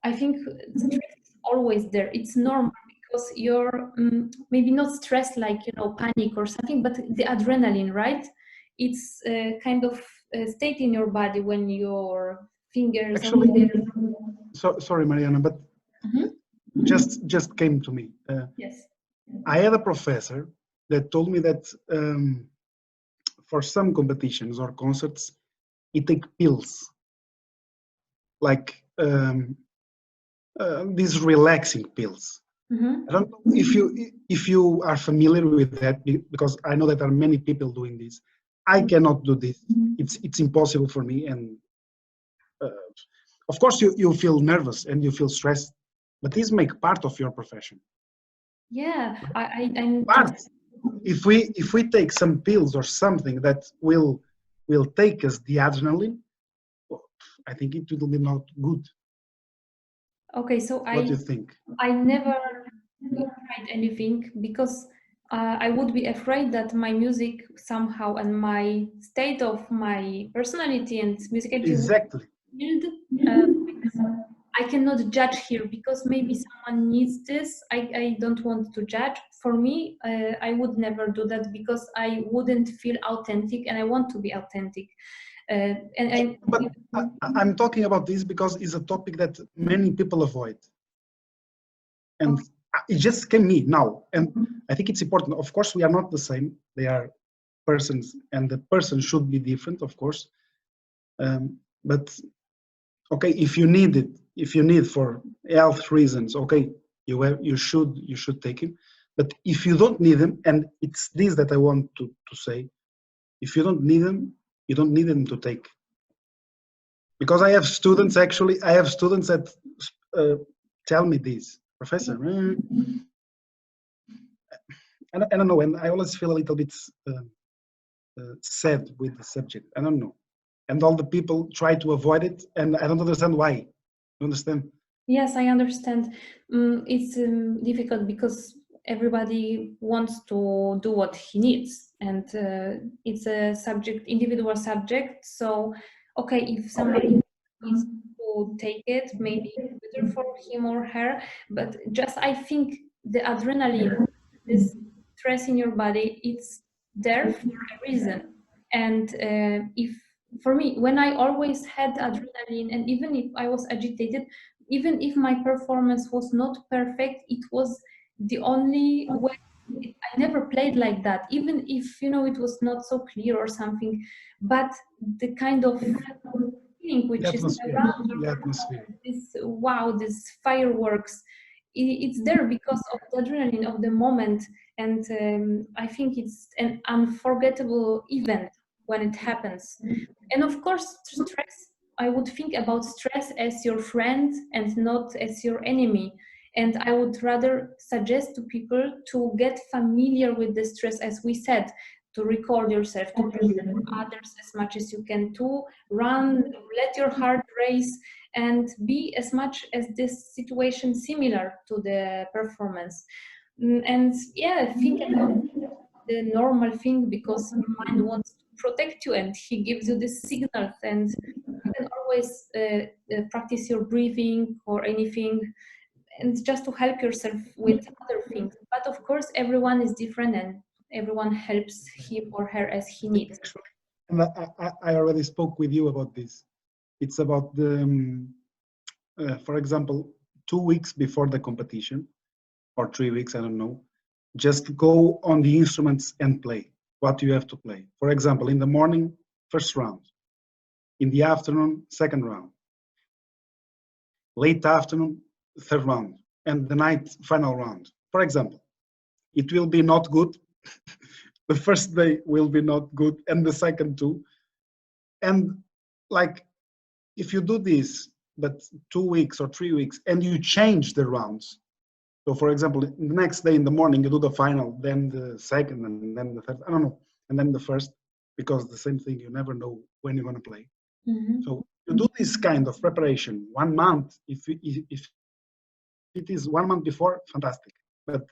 I think stress is always there. It's normal, because you're maybe not stressed like, you know, panic or something, but the adrenaline, right? It's kind of a state in your body when your fingers... Actually, sorry, Marianna, but just came to me. Yes. I had a professor that told me that for some competitions or concerts, he take pills, like these relaxing pills. I don't know if you are familiar with that, because I know that there are many people doing this. I cannot do this. It's impossible for me, and of course you feel nervous and you feel stressed, but these make part of your profession. Yeah, I'm But if we take some pills or something that will take us the adrenaline, I think it will be not good. Okay, so what do you think? I never tried anything, because I would be afraid that my music somehow, and my state of my personality and music Exactly. I cannot judge here, because maybe someone needs this. I don't want to judge. For me, I would never do that, because I wouldn't feel authentic, and I want to be authentic. But I'm talking about this because it's a topic that many people avoid. And it just came me now. And I think it's important. Of course, we are not the same. They are persons, and the person should be different, of course. But okay, if you need it, if you need for health reasons, okay, you should take him. But if you don't need them, and it's this that I want to say, if you don't need them, you don't need them to take. Because I have students, actually, I have students that tell me this, Professor, I don't know, and I always feel a little bit sad with the subject. I don't know. And all the people try to avoid it, and I don't understand why. You understand? Yes, I understand. It's difficult, because everybody wants to do what he needs, and it's a individual subject. So, okay, if somebody needs to take it, maybe it's better for him or her. But just, I think the adrenaline, this stress in your body, it's there for a reason. And if for me, when I always had adrenaline, and even if I was agitated, even if my performance was not perfect, it was the only way. I never played like that, even if, you know, it was not so clear or something. But the kind of feeling which is around this, wow, this fireworks, it's there because of the adrenaline of the moment. And I think it's an unforgettable event when it happens. And of course, stress, I would think about stress as your friend and not as your enemy. And I would rather suggest to people to get familiar with the stress, as we said, to record yourself, to present others as much as you can, to run, let your heart race, and be as much as this situation similar to the performance. And yeah, think about the normal thing, because your mind wants to protect you, and he gives you these signals, and you can always practice your breathing or anything, and just to help yourself with other things. But of course, everyone is different, and everyone helps him or her as he needs. And I already spoke with you about this. It's about the, for example, 2 weeks before the competition, or 3 weeks, I don't know, just go on the instruments and play what you have to play. For example, in the morning, first round. In the afternoon, second round. Late afternoon, third round. And the night, final round. For example, it will be not good. The first day will be not good, and the second too. And like, if you do this, but 2 weeks or 3 weeks, and you change the rounds. So for example, the next day in the morning, you do the final, then the second, and then the third, I don't know, and then the first, because the same thing, you never know when you're going to play. So you do this kind of preparation 1 month. If it is 1 month before, fantastic. But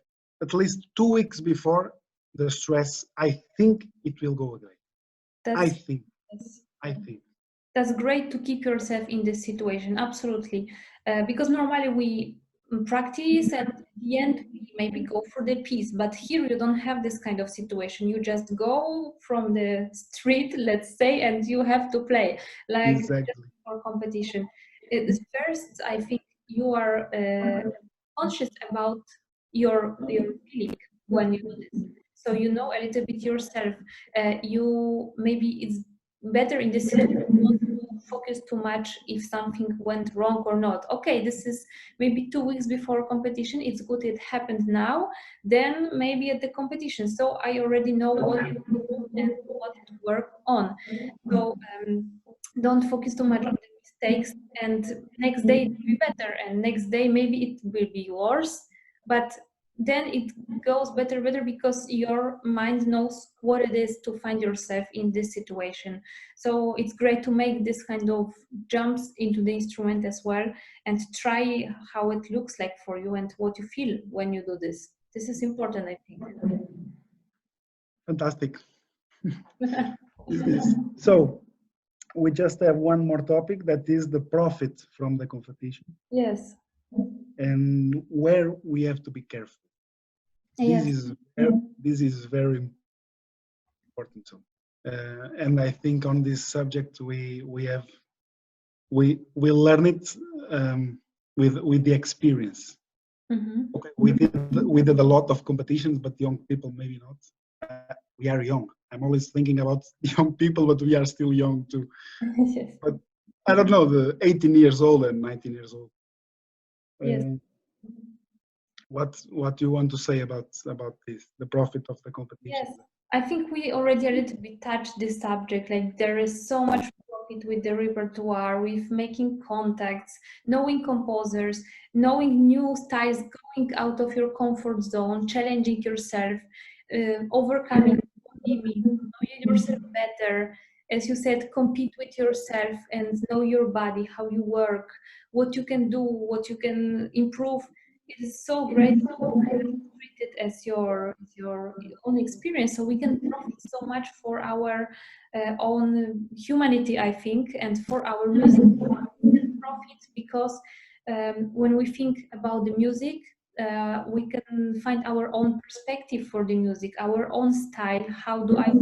at least 2 weeks before, the stress, I think it will go away. I think. That's great to keep yourself in this situation, absolutely. Because normally we practice and at the end we maybe go for the piece, but here you don't have this kind of situation. You just go from the street, let's say, and you have to play, like exactly. just for competition. First, I think you are conscious about your feeling when you do this. So you know a little bit yourself. You maybe it's better in this situation not to focus too much if something went wrong or not. Okay, this is maybe 2 weeks before competition. It's good it happened now. Then maybe at the competition. So I already know what to do and what to work on. So don't focus too much on the mistakes. And next day it will be better, and next day maybe it will be worse. But then it goes better because your mind knows what it is to find yourself in this situation. So it's great to make this kind of jumps into the instrument as well and try how it looks like for you and what you feel when you do this. This is important, I think. Fantastic. So we just have one more topic, that is the profit from the competition. Yes. And where we have to be careful. Yes. This is very important. And I think on this subject we learn it with the experience. Okay, we did a lot of competitions, but young people maybe not. We are young. I'm always thinking about young people, but we are still young too. Yes. But I don't know, the 18 years old and 19 years old. Yes. What do you want to say about this, the profit of the competition? Yes, I think we already a little bit touched this subject. Like there is so much profit with the repertoire, with making contacts, knowing composers, knowing new styles, going out of your comfort zone, challenging yourself, overcoming limits, knowing yourself better. As you said, compete with yourself and know your body, how you work, what you can do, what you can improve. It is so great to treat it as your own experience, so we can profit so much for our own humanity, I think, and for our music. We can profit because when we think about the music, we can find our own perspective for the music, our own style. How do I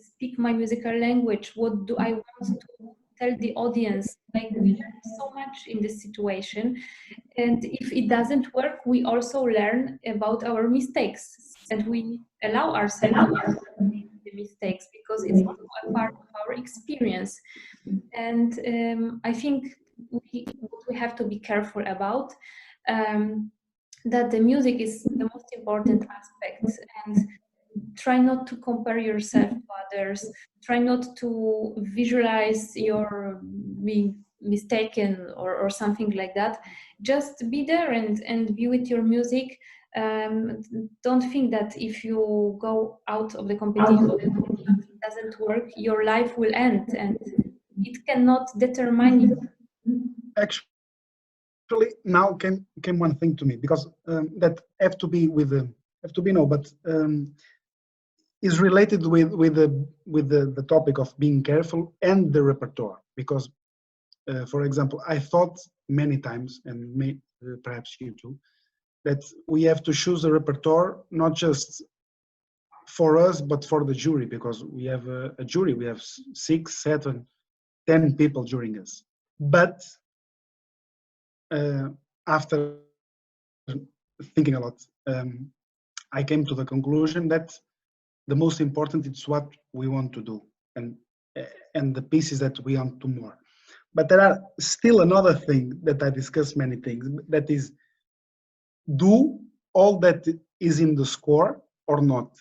speak my musical language? What do I want to tell the audience? Like we learn so much in this situation. And if it doesn't work, we also learn about our mistakes, and we allow ourselves to make the mistakes because it's a part of our experience. And I think what we have to be careful about, that the music is the most important aspect, and try not to compare yourself to others. Try not to visualize your being mistaken or something like that. Just be there and be with your music. Don't think that if you go out of the competition and it doesn't work, your life will end, and it cannot determine you. Actually, now came one thing to me, because that have to be no, but is related with the topic of being careful and the repertoire. Because, for example, I thought many times, and perhaps you too, that we have to choose a repertoire not just for us but for the jury, because we have a jury. We have 6, 7, 10 people during us. But after thinking a lot, I came to the conclusion that the most important is what we want to do and the pieces that we want to more. But there are still another thing that I discuss many things, that is, do all that is in the score or not.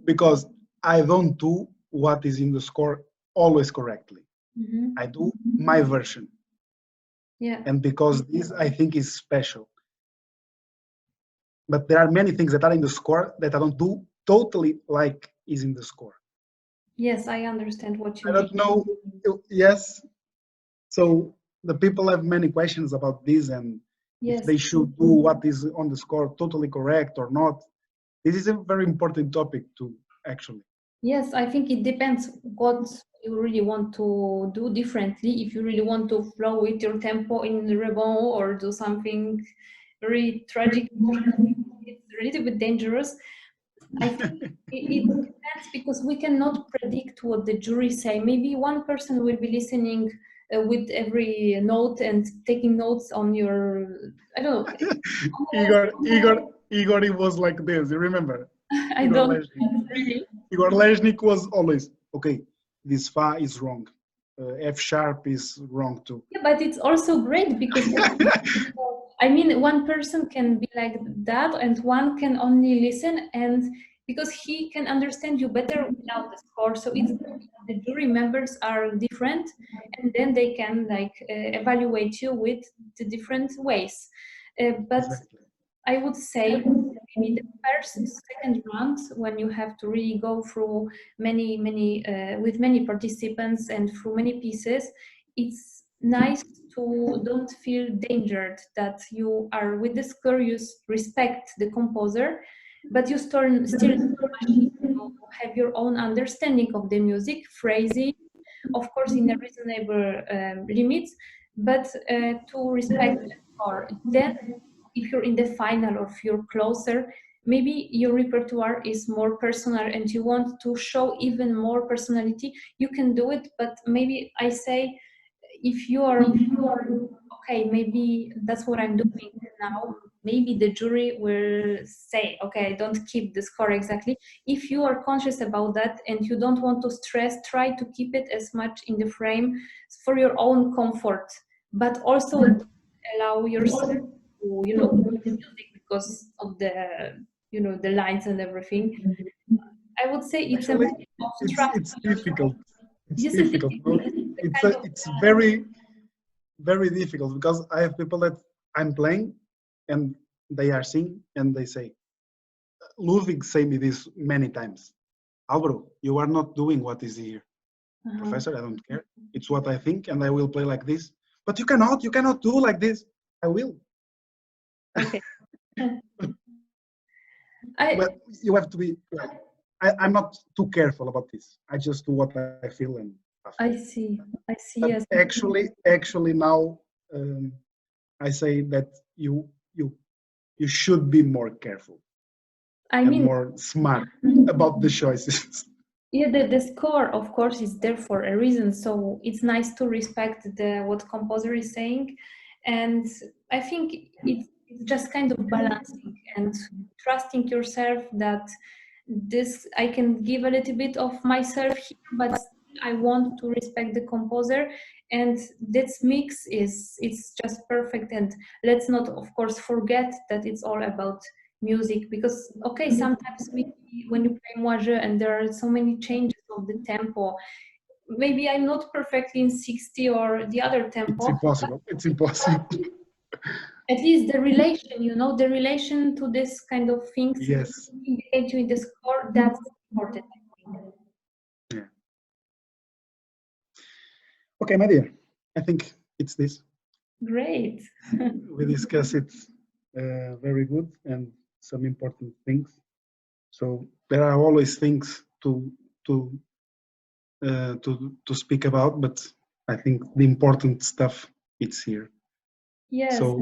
Because I don't do what is in the score always correctly. I do my version. And because this, I think, is special. But there are many things that are in the score that I don't do totally like is in the score. Yes, I understand what you mean. I don't know. Yes. So the people have many questions about this, and if they should do what is on the score totally correct or not. This is a very important topic too, actually. Yes, I think it depends what you really want to do differently. If you really want to flow with your tempo in the rebond or do something very tragic, it's a little bit dangerous. I think it depends, because we cannot predict what the jury say. Maybe one person will be listening with every note and taking notes on your, I don't know. Igor, it was like this, you remember? I Igor don't Leznik. really. Igor Leznik was always, okay, this fa is wrong. F sharp is wrong too. Yeah, but it's also great because I mean, one person can be like that and one can only listen, and because he can understand you better without the score. So it's the jury members are different, and then they can like evaluate you with the different ways. But Exactly. I would say maybe the first, second round, when you have to really go through many with many participants and through many pieces, it's nice to don't feel endangered, that you are with the score, you respect the composer, but you still have your own understanding of the music, phrasing, of course in a reasonable limits, but to respect the score. Then if you're in the final or if you're closer, maybe your repertoire is more personal and you want to show even more personality, you can do it. But maybe I say, if you are okay, maybe that's what I'm doing now, maybe the jury will say, okay, I don't keep the score exactly. If you are conscious about that and you don't want to stress, try to keep it as much in the frame for your own comfort, but also allow yourself to, the music because of the, the lines and everything. I would say it's actually, it's difficult. It's yes, difficult. It's very, very difficult, because I have people that I'm playing and they are singing and they say, Ludwig say me this many times, Álvaro, you are not doing what is here. Professor, I don't care. It's what I think and I will play like this. But you cannot do like this. I will. Okay. But you have to be, I'm not too careful about this. I just do what I feel and I see. But yes. Actually now I say that you should be more careful. I mean, more smart about the choices. Yeah, the score, of course, is there for a reason. So it's nice to respect what composer is saying, and I think it's just kind of balancing and trusting yourself that this I can give a little bit of myself here, but I want to respect the composer, and this mix it's just perfect. And let's not, of course, forget that it's all about music, because okay, sometimes when you play moi je and there are so many changes of the tempo, maybe I'm not perfectly in 60 or the other tempo. It's impossible. At least the relation to this kind of things, yes, indicate you in the score. That's important, I think. Yeah. Okay, my dear, I think it's this. Great. We discuss it very good and some important things. So there are always things to speak about, but I think the important stuff it's here. Yes. So